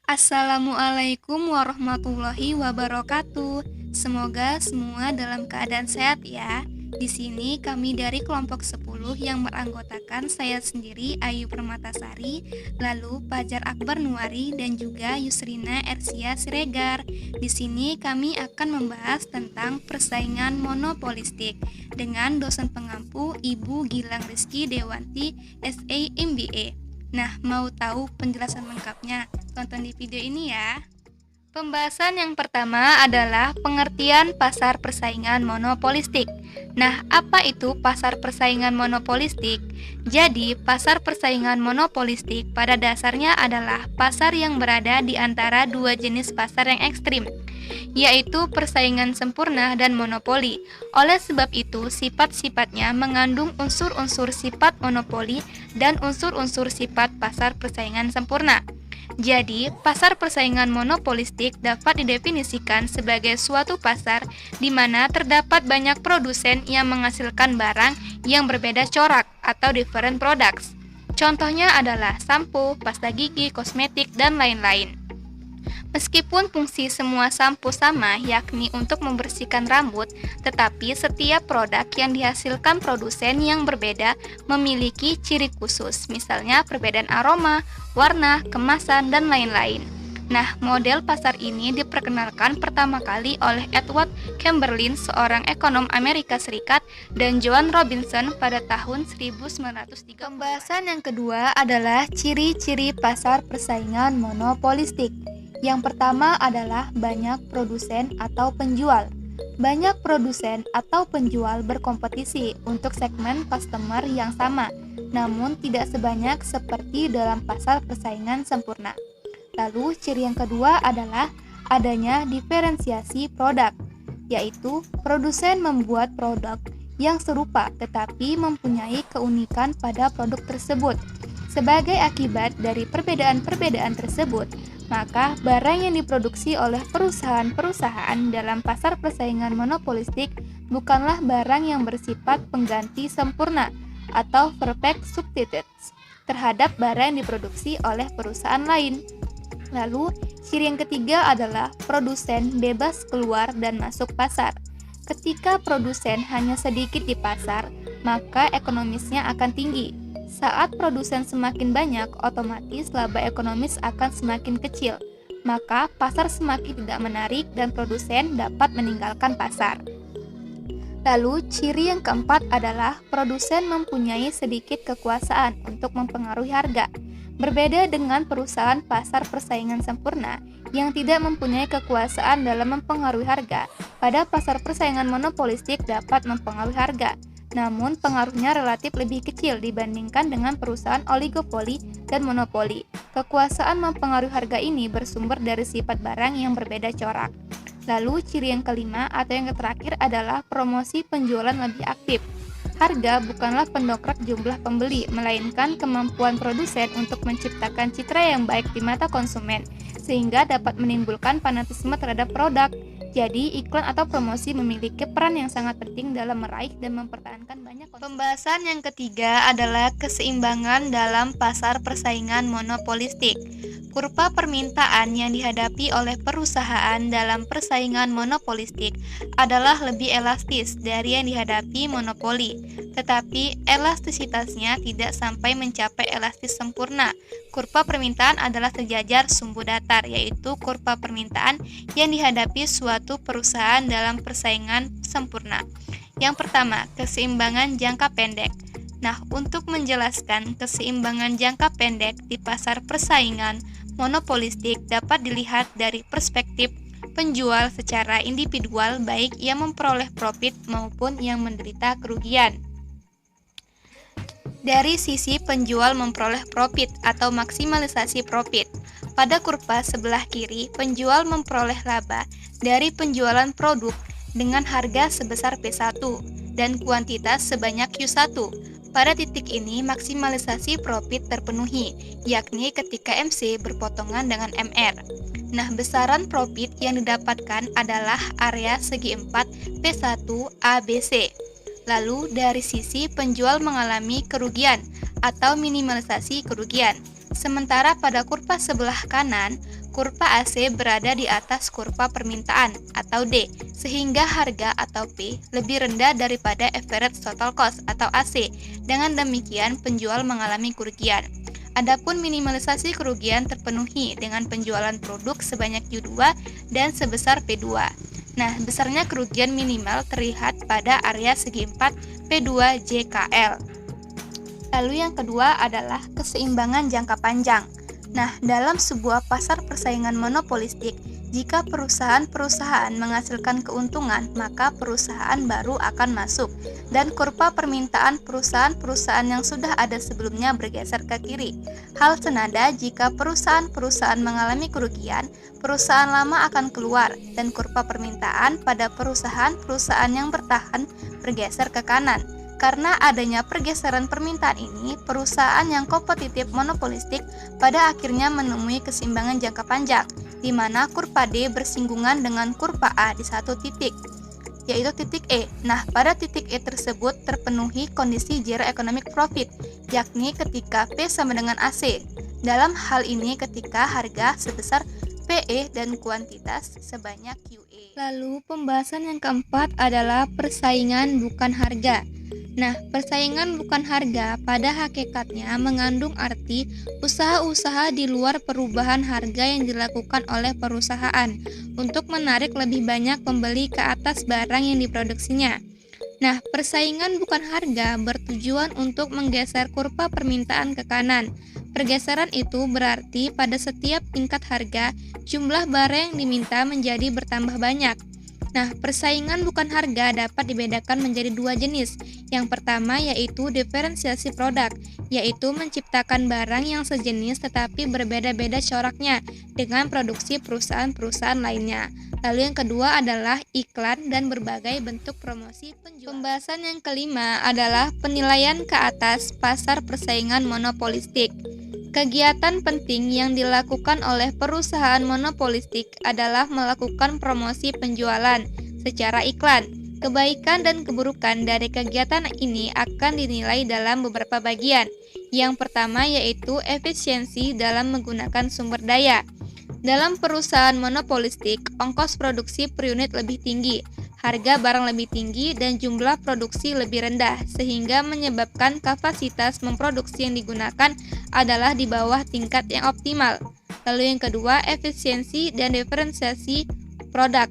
Assalamualaikum warahmatullahi wabarakatuh. Semoga semua dalam keadaan sehat ya. Di sini kami dari kelompok 10 yang beranggotakan saya sendiri Ayu Permatasari, lalu Fajar Akbar Nuari dan juga Yusrina Ersia Siregar. Di sini kami akan membahas tentang persaingan monopolistik dengan dosen pengampu Ibu Gilang Rizky Dewanti SA MBA. Nah, mau tahu penjelasan lengkapnya? Tonton di video ini ya. Pembahasan yang pertama adalah pengertian pasar persaingan monopolistik. Nah, apa itu pasar persaingan monopolistik? Jadi, pasar persaingan monopolistik pada dasarnya adalah pasar yang berada di antara dua jenis pasar yang ekstrim, yaitu persaingan sempurna dan monopoli. Oleh sebab itu, sifat-sifatnya mengandung unsur-unsur sifat monopoli dan unsur-unsur sifat pasar persaingan sempurna. Jadi, pasar persaingan monopolistik dapat didefinisikan sebagai suatu pasar di mana terdapat banyak produsen yang menghasilkan barang yang berbeda corak atau different products. Contohnya adalah sampo, pasta gigi, kosmetik, dan lain-lain. Meskipun fungsi semua sampo sama, yakni untuk membersihkan rambut, tetapi setiap produk yang dihasilkan produsen yang berbeda memiliki ciri khusus, misalnya perbedaan aroma, warna, kemasan, dan lain-lain. Nah, model pasar ini diperkenalkan pertama kali oleh Edward Chamberlain, seorang ekonom Amerika Serikat, dan Joan Robinson pada tahun 1903. Pembahasan yang kedua adalah ciri-ciri pasar persaingan monopolistik. Yang pertama adalah banyak produsen atau penjual. Banyak produsen atau penjual berkompetisi untuk segmen customer yang sama, namun tidak sebanyak seperti dalam pasar persaingan sempurna. Lalu, ciri yang kedua adalah adanya diferensiasi produk, yaitu produsen membuat produk yang serupa tetapi mempunyai keunikan pada produk tersebut. Sebagai akibat dari perbedaan-perbedaan tersebut, maka barang yang diproduksi oleh perusahaan-perusahaan dalam pasar persaingan monopolistik bukanlah barang yang bersifat pengganti sempurna atau perfect substitutes terhadap barang yang diproduksi oleh perusahaan lain. Lalu, ciri yang ketiga adalah produsen bebas keluar dan masuk pasar. Ketika produsen hanya sedikit di pasar, maka ekonomisnya akan tinggi. Saat produsen semakin banyak, otomatis laba ekonomis akan semakin kecil. Maka pasar semakin tidak menarik dan produsen dapat meninggalkan pasar. Lalu, ciri yang keempat adalah produsen mempunyai sedikit kekuasaan untuk mempengaruhi harga. Berbeda dengan perusahaan pasar persaingan sempurna yang tidak mempunyai kekuasaan dalam mempengaruhi harga, pada pasar persaingan monopolistik dapat mempengaruhi harga. Namun pengaruhnya relatif lebih kecil dibandingkan dengan perusahaan oligopoli dan monopoli. Kekuasaan mempengaruhi harga ini bersumber dari sifat barang yang berbeda corak. Lalu ciri yang kelima atau yang terakhir adalah promosi penjualan lebih aktif. Harga bukanlah pendongkrak jumlah pembeli, melainkan kemampuan produsen untuk menciptakan citra yang baik di mata konsumen, sehingga dapat menimbulkan fanatisme terhadap produk. Jadi, iklan atau promosi memiliki peran yang sangat penting dalam meraih dan mempertahankan banyak konsumen. Pembahasan yang ketiga adalah keseimbangan dalam pasar persaingan monopolistik. Kurva permintaan yang dihadapi oleh perusahaan dalam persaingan monopolistik adalah lebih elastis dari yang dihadapi monopoli, tetapi elastisitasnya tidak sampai mencapai elastis sempurna. Kurva permintaan adalah sejajar sumbu datar, yaitu kurva permintaan yang dihadapi suatu perusahaan dalam persaingan sempurna. Yang pertama, keseimbangan jangka pendek. Nah, untuk menjelaskan keseimbangan jangka pendek di pasar persaingan monopolistik dapat dilihat dari perspektif penjual secara individual, baik yang memperoleh profit maupun yang menderita kerugian. Dari sisi penjual memperoleh profit atau maksimalisasi profit, pada kurva sebelah kiri, penjual memperoleh laba dari penjualan produk dengan harga sebesar P1 dan kuantitas sebanyak Q1. Pada titik ini, maksimalisasi profit terpenuhi, yakni ketika MC berpotongan dengan MR. Nah, besaran profit yang didapatkan adalah area segi 4 P1 ABC. Lalu, dari sisi penjual mengalami kerugian atau minimalisasi kerugian. Sementara pada kurva sebelah kanan, Kurva AC berada di atas kurva permintaan atau D, sehingga harga atau P lebih rendah daripada average total cost atau AC. Dengan demikian, penjual mengalami kerugian. Adapun minimalisasi kerugian terpenuhi dengan penjualan produk sebanyak U2 dan sebesar P2. Nah, besarnya kerugian minimal terlihat pada area segi 4 P2 JKL. Lalu yang kedua adalah keseimbangan jangka panjang. Nah, dalam sebuah pasar persaingan monopolistik, jika perusahaan-perusahaan menghasilkan keuntungan, maka perusahaan baru akan masuk, dan kurva permintaan perusahaan-perusahaan yang sudah ada sebelumnya bergeser ke kiri. Hal senada jika perusahaan-perusahaan mengalami kerugian, perusahaan lama akan keluar, dan kurva permintaan pada perusahaan-perusahaan yang bertahan bergeser ke kanan. Karena adanya pergeseran permintaan ini, perusahaan yang kompetitif monopolistik pada akhirnya menemui keseimbangan jangka panjang, di mana kurva D bersinggungan dengan kurva A di satu titik, yaitu titik E. Nah, pada titik E tersebut terpenuhi kondisi zero economic profit, yakni ketika P sama dengan AC. Dalam hal ini ketika harga sebesar PE dan kuantitas sebanyak QE. Lalu pembahasan yang keempat adalah persaingan bukan harga. Nah, persaingan bukan harga pada hakikatnya mengandung arti usaha-usaha di luar perubahan harga yang dilakukan oleh perusahaan untuk menarik lebih banyak pembeli ke atas barang yang diproduksinya. Nah, persaingan bukan harga bertujuan untuk menggeser kurva permintaan ke kanan. Pergeseran itu berarti pada setiap tingkat harga, jumlah barang yang diminta menjadi bertambah banyak. Nah, persaingan bukan harga dapat dibedakan menjadi dua jenis. Yang pertama yaitu diferensiasi produk, yaitu menciptakan barang yang sejenis tetapi berbeda-beda coraknya dengan produksi perusahaan-perusahaan lainnya. Lalu yang kedua adalah iklan dan berbagai bentuk promosi penjualan. Pembahasan yang kelima adalah penilaian ke atas pasar persaingan monopolistik. Kegiatan penting yang dilakukan oleh perusahaan monopolistik adalah melakukan promosi penjualan secara iklan. Kebaikan dan keburukan dari kegiatan ini akan dinilai dalam beberapa bagian. Yang pertama yaitu efisiensi dalam menggunakan sumber daya. Dalam perusahaan monopolistik, ongkos produksi per unit lebih tinggi, harga barang lebih tinggi, dan jumlah produksi lebih rendah, sehingga menyebabkan kapasitas memproduksi yang digunakan adalah di bawah tingkat yang optimal. Lalu yang kedua, efisiensi dan diferensiasi produk.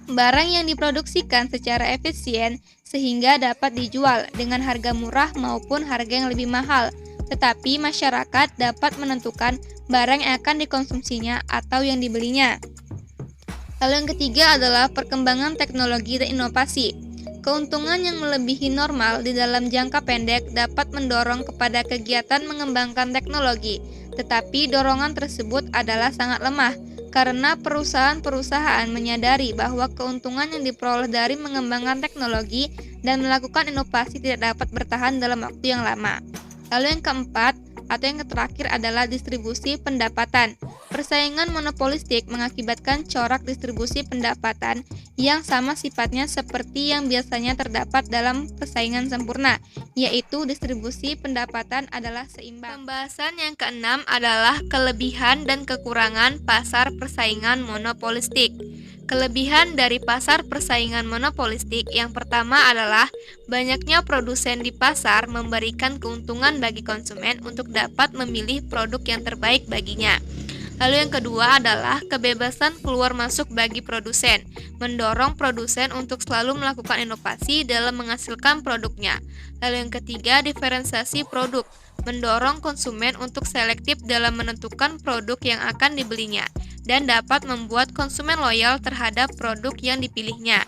Barang yang diproduksikan secara efisien sehingga dapat dijual dengan harga murah maupun harga yang lebih mahal, tetapi masyarakat dapat menentukan barang yang akan dikonsumsinya atau yang dibelinya. Lalu yang ketiga adalah perkembangan teknologi dan inovasi. Keuntungan yang melebihi normal di dalam jangka pendek dapat mendorong kepada kegiatan mengembangkan teknologi, tetapi dorongan tersebut adalah sangat lemah karena perusahaan-perusahaan menyadari bahwa keuntungan yang diperoleh dari mengembangkan teknologi dan melakukan inovasi tidak dapat bertahan dalam waktu yang lama. Lalu yang keempat atau yang terakhir adalah distribusi pendapatan. Persaingan monopolistik mengakibatkan corak distribusi pendapatan yang sama sifatnya seperti yang biasanya terdapat dalam persaingan sempurna, yaitu distribusi pendapatan adalah seimbang. Pembahasan yang keenam adalah kelebihan dan kekurangan pasar persaingan monopolistik. Kelebihan dari pasar persaingan monopolistik yang pertama adalah banyaknya produsen di pasar memberikan keuntungan bagi konsumen untuk dapat memilih produk yang terbaik baginya. Lalu yang kedua adalah kebebasan keluar masuk bagi produsen, mendorong produsen untuk selalu melakukan inovasi dalam menghasilkan produknya. Lalu yang ketiga, diferensiasi produk, mendorong konsumen untuk selektif dalam menentukan produk yang akan dibelinya dan dapat membuat konsumen loyal terhadap produk yang dipilihnya.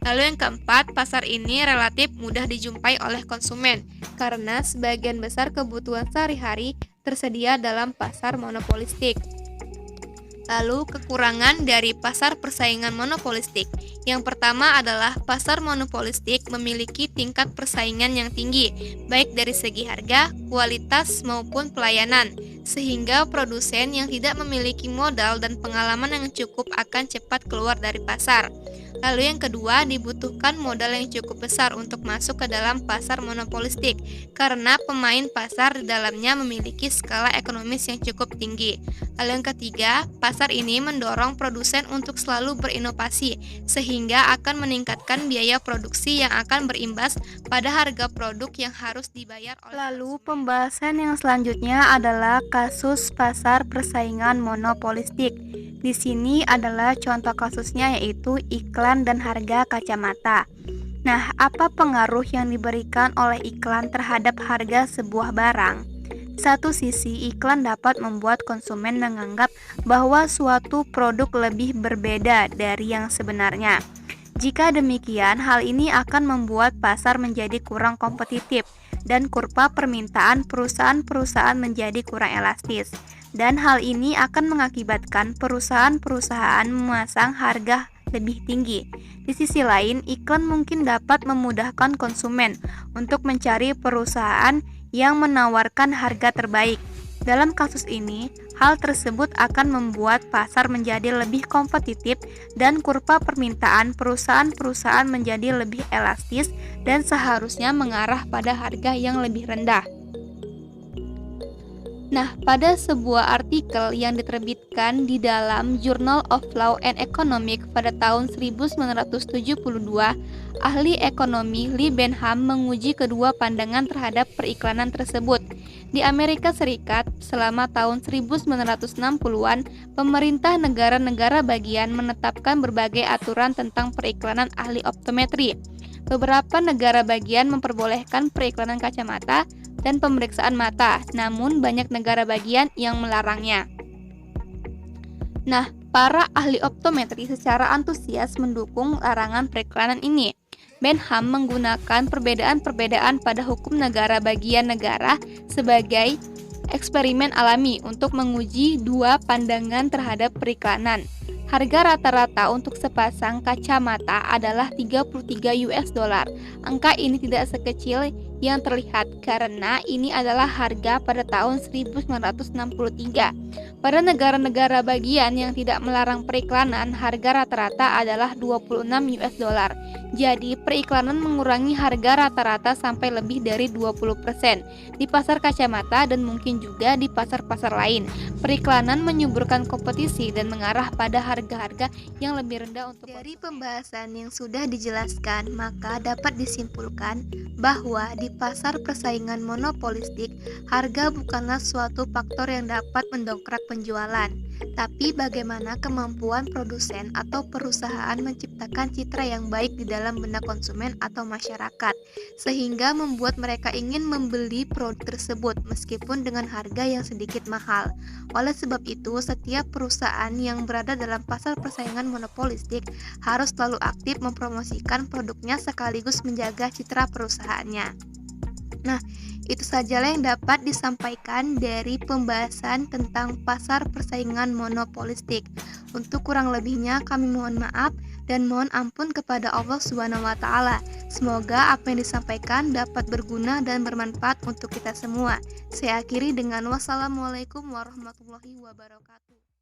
Lalu yang keempat, pasar ini relatif mudah dijumpai oleh konsumen karena sebagian besar kebutuhan sehari-hari tersedia dalam pasar monopolistik. Lalu kekurangan dari pasar persaingan monopolistik. Yang pertama adalah pasar monopolistik memiliki tingkat persaingan yang tinggi, baik dari segi harga, kualitas, maupun pelayanan, sehingga produsen yang tidak memiliki modal dan pengalaman yang cukup akan cepat keluar dari pasar. Lalu yang kedua, dibutuhkan modal yang cukup besar untuk masuk ke dalam pasar monopolistik, karena pemain pasar di dalamnya memiliki skala ekonomis yang cukup tinggi. Lalu yang ketiga, pasar ini mendorong produsen untuk selalu berinovasi, sehingga akan meningkatkan biaya produksi yang akan berimbas pada harga produk yang harus dibayar oleh Lalu konsumen. pembahasan yang selanjutnya adalah kasus pasar persaingan monopolistik. Di sini adalah contoh kasusnya yaitu iklan dan harga kacamata. Nah, apa pengaruh yang diberikan oleh iklan terhadap harga sebuah barang? Satu sisi, iklan dapat membuat konsumen menganggap bahwa suatu produk lebih berbeda dari yang sebenarnya. Jika demikian, hal ini akan membuat pasar menjadi kurang kompetitif dan kurva permintaan perusahaan-perusahaan menjadi kurang elastis. Dan hal ini akan mengakibatkan perusahaan-perusahaan memasang harga lebih tinggi. Di sisi lain, iklan mungkin dapat memudahkan konsumen untuk mencari perusahaan yang menawarkan harga terbaik. Dalam kasus ini, hal tersebut akan membuat pasar menjadi lebih kompetitif dan kurva permintaan perusahaan-perusahaan menjadi lebih elastis dan seharusnya mengarah pada harga yang lebih rendah. Nah, pada sebuah artikel yang diterbitkan di dalam Journal of Law and Economics pada tahun 1972, ahli ekonomi Lee Benham menguji kedua pandangan terhadap periklanan tersebut. Di Amerika Serikat, selama tahun 1960-an, pemerintah negara-negara bagian menetapkan berbagai aturan tentang periklanan ahli optometri. Beberapa negara bagian memperbolehkan periklanan kacamata dan pemeriksaan mata, namun banyak negara bagian yang melarangnya. Nah, para ahli optometri secara antusias mendukung larangan periklanan ini. Benham menggunakan perbedaan-perbedaan pada hukum negara bagian negara sebagai eksperimen alami untuk menguji dua pandangan terhadap periklanan. Harga rata-rata untuk sepasang kacamata adalah 33 US dollar. Angka ini tidak sekecil yang terlihat karena ini adalah harga pada tahun 1963. Pada negara-negara bagian yang tidak melarang periklanan, harga rata-rata adalah 26 US dollar. Jadi, periklanan mengurangi harga rata-rata sampai lebih dari 20% di pasar kacamata dan mungkin juga di pasar-pasar lain. Periklanan menyuburkan kompetisi dan mengarah pada harga-harga yang lebih rendah untuk Dari konsumen. pembahasan yang sudah dijelaskan, maka dapat disimpulkan bahwa di pasar persaingan monopolistik, harga bukanlah suatu faktor yang dapat mendongkrak penjualan, tapi bagaimana kemampuan produsen atau perusahaan menciptakan citra yang baik di dalam benak konsumen atau masyarakat, sehingga membuat mereka ingin membeli produk tersebut meskipun dengan harga yang sedikit mahal. Oleh sebab itu, setiap perusahaan yang berada dalam pasar persaingan monopolistik harus selalu aktif mempromosikan produknya sekaligus menjaga citra perusahaannya. Nah, itu sajalah yang dapat disampaikan dari pembahasan tentang pasar persaingan monopolistik. Untuk kurang lebihnya kami mohon maaf dan mohon ampun kepada Allah Subhanahu wa taala. Semoga apa yang disampaikan dapat berguna dan bermanfaat untuk kita semua. Saya akhiri dengan wassalamualaikum warahmatullahi wabarakatuh.